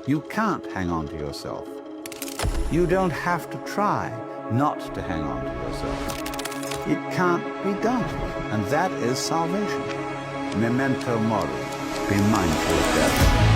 You can't hang on to yourself. You don't have to try not to hang on to yourself. It can't be done. And that is salvation. Memento mori. Be mindful of death.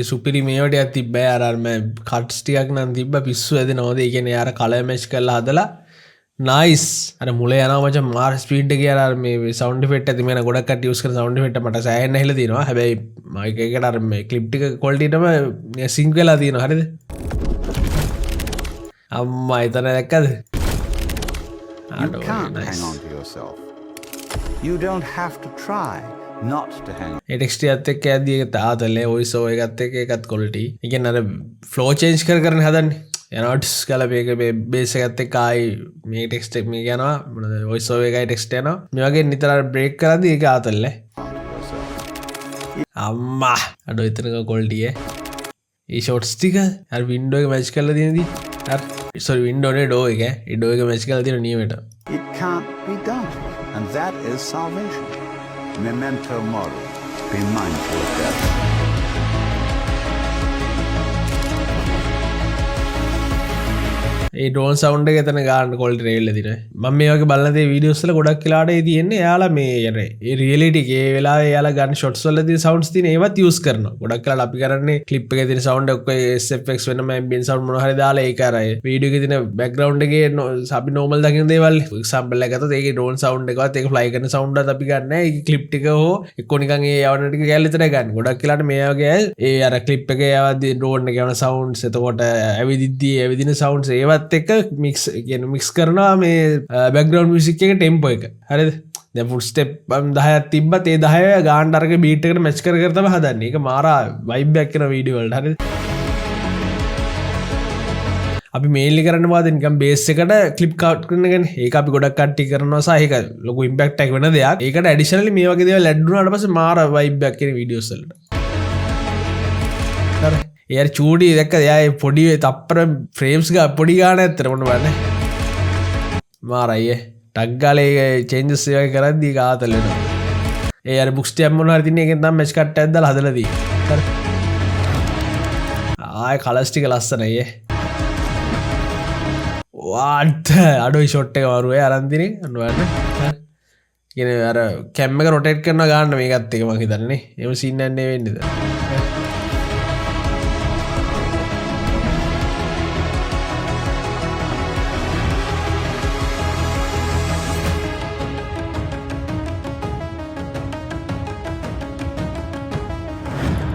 සුපිරි මේවටයක් තිබ්බෑ අරම cuts ටිකක් නම් තිබ්බ පිස්සු ඇදෙනවද ඒ කියන්නේ අර colour match කරලා හදලා nice අර මුල යනවා මචං මාර් ස්පීඩ් එක කියලා අර මේ සවුන්ඩ් ඉෆෙක්ට් ඇති මෙන්න ගොඩක් කට්ටිය යූස් කරන සවුන්ඩ් ඉෆෙක්ට් මට සෑහෙන්න ඇහිලා තියෙනවා හැබැයි මයික් එකකට අර මේ ක්ලිප් ටික ක්වොලිටියටම සින්ක් වෙලා තියෙනවා හරිද අම්මා එතන දැක්කද You can't hang on to yourself. You don't have to try not to hang on. A text එකත් එක්ක යද්දී ඒක තාතලේ වොයිස් ඕවර් එකත් එක්ක ඒකත් ක්වොලිටි. ඒ කියන්නේ අර ෆ්ලෝ චේන්ජ් කරගෙන හදන්නේ. යනවා ඩිස් ගාලා මේක මේ බේස් එකත් එක්ක ආයි මේ ටෙක්ස්ට් එක මේ යනවා මොනද වොයිස් ඕවර් එකයි ටෙක්ස්ට් යනවා. මේ වගේ නිතර බ්‍රේක් කරද්දී ඒක ආතල්ලේ. අම්මා අඩෝ එතනක ක්වොලිටි ඒ ෂොට්ස් ටික අර වින්ඩෝ එක මැච් කරලා තියෙනදී අර සෝරි වින්ඩෝ නේ ඩෝ එක ඩෝ එක මැච් කරලා තියෙන නියමෙට. It can't be done. And that is salvation. Memento mori. Be mindful of death. A drone sound එක එතන ගන්න ක්වොලිටි රේල් එකේ දිනේ මම මේ වගේ බලන දේ වීඩියෝස් වල ගොඩක් වෙලාට ඒ තියෙන්නේ එයාලා මේ යන ඒ රියැලිටි එකේ ඒ වෙලාවේ එයාලා ගන්න ෂොට්ස් වල තියෙන සවුන්ඩ්ස් තියෙන ඒවත් යූස් කරනවා ගොඩක් වෙලාට අපි කරන්නේ ක්ලිප් එකේ තියෙන සවුන්ඩ් එක SFX වෙනම ambient sound මොනවා හරි දාලා ඒක අර වීඩියෝ එකේ තියෙන බෑග්ග්‍රවුන්ඩ් එකේ අපි නෝමල් දකින්න දේවල් එක්සැම්පල් එකක් ගත්තොත් ඒකේ ඩ්‍රෝන් සවුන්ඩ් එකවත් ඒක ෆ්ලයි කරන සවුන්ඩ් එකත් අපි ගන්න ඒක ක්ලිප් ටික හෝ එක්ක නිකන් ඒ යවන ටික ගෑල් විතරයි ගන්න ගොඩක් වෙලාට මේ වගේ ඒ අර ක්ලිප් එකේ යවද්දී ඩ්‍රෝන් එකේ යන සවුන්ඩ්ස් එතකොට ඇවිදිද්දී ඇවිදින සවුන්ඩ්ස් ඒවත් එක්ක මික්ස් කරනවා මේ බෑග්ග්‍රවුන්ඩ් මියුසික් එකේ ටෙම්පෝ එක හරිද දැන් ෆුල් ස්ටෙප් 10ක් තිබ්බත් ඒ 10 ගානට අරගේ බීට් එකට මැච් කර කර තමයි හදන්නේ ඒක මාරා වයිබ් එකක් කරන වීඩියෝ වලට හරිද අපි මේන්ලි කරන්න වාද නිකන් බේස් එකට ක්ලිප් කවුට් කරන එකනේ ඒක අපි ගොඩක් කට්ටි කරනවා සහ ඒක ලොකු ඉම්පැක්ට් එකක් වෙන දෙයක් ඒකට ඇඩිෂනලි මේ වගේ දේවල් ඇඩ් වුණාට පස්සේ මාරා වයිබ් එකක් කරන වීඩියෝස් වලට හරි यार चूड़ी देख यार पोड़ी तप्पर फ्रेम्स का पोड़ी गाने तेरे मन मारा ये टग्गाले चेंजेस करा दी का तले ए यार बुक्स टाइम मुनार दिने के नाम मैच कट दल हदल दी आय कलस्टिक लसन ये वाट अडो शॉट और यार अंदिनी ये यार कैमरा रोटेट करना गाना में करते के माकी दलने ये सीन ने वेंदी